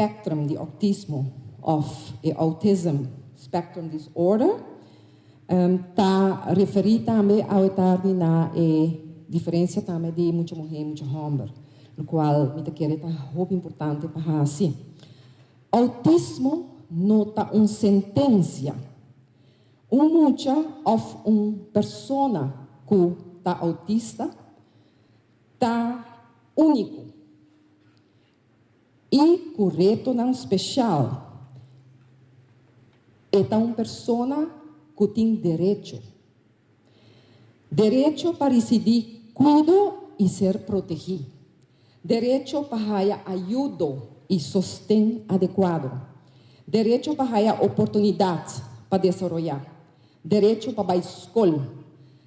spectrum de autismo of autism spectrum disorder está referido também ao tarde na diferença também de muita mulher e muito homem, no qual me quer é muito importante para assim. Autismo não está uma sentença, mucha of persona que está autista está único e correto não especial. É uma persona que tem direito para decidir cuido e ser protegido, direito para ajuda e sostém adequado, direito para oportunidade para desenvolver, direito para a escola,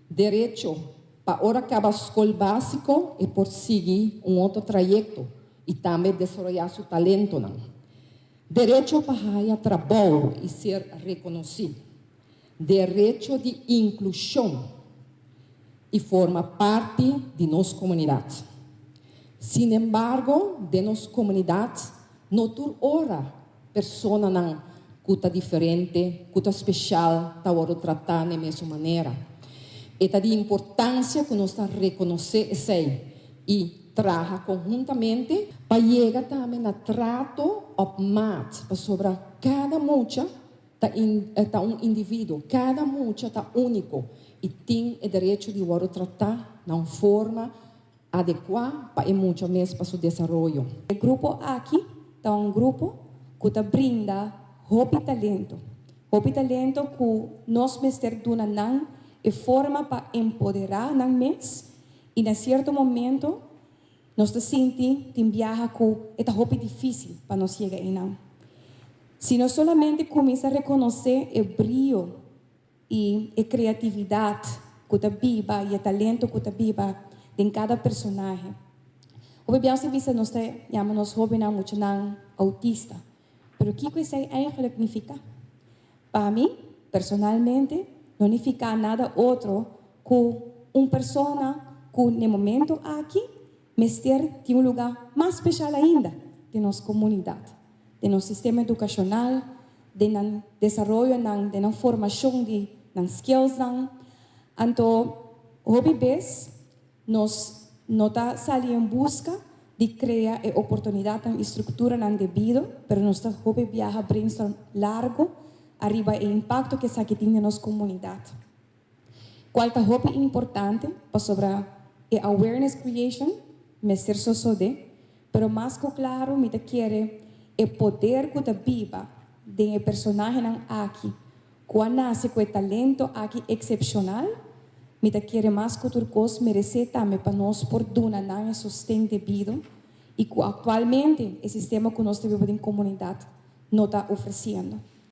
direito para hora acabar a escola básica e por seguir outro trajeto e também desenvolver seu talento. Direito para trabalho e ser reconhecido, direito de inclusão e forma parte de nossa comunidade. Sin embargo, de nossa comunidade, não tem hora pessoa que está diferente, que está especial, está hora tratar da mesma maneira. É de importância que nós reconhecer isso e trabalha conjuntamente para chegar também a trato optimal sobre cada mucha está indivíduo, cada mucha está único e tem o direito de tratar de uma forma adequada para mucho mesmo para seu desenvolvimento. O grupo aqui é um grupo que brinda hobby talento que nós mestres duna não é forma para empoderar não mês e em certo momento nós sentimos que viaja com é hobby difícil para nós chegar aí não. Se nós solamente começar a reconhecer o brilho e a criatividade que está viva e o talento que está viva em cada personagem. O bem se vista nós chamamos hobby não muito não autista, mas o que isso eigenlijk significa? Para mim, personalmente, não significa nada outro que pessoa que no momento aqui mestre tem lugar mais especial ainda de nossa comunidade, de nosso sistema educacional, de nosso desenvolvimento, de nossa formação de skills. Então, hobby base nós não está saliendo em busca de criar oportunidade e estrutura não devido, mas nosso hobby viaja brainstorm largo arriba o impacto que isso aqui tem na nossa comunidade. Qual é o hobby importante para sobre a awareness creation, mestre sosode, pero mais que claro, me quer o poder que está viva de personagem aqui, que nasce com o talento aqui excepcional, me quer mais que outra coisa merecer também para nós por duna não sustento devido e que atualmente o sistema que nós vivemos em comunidade não está oferecendo.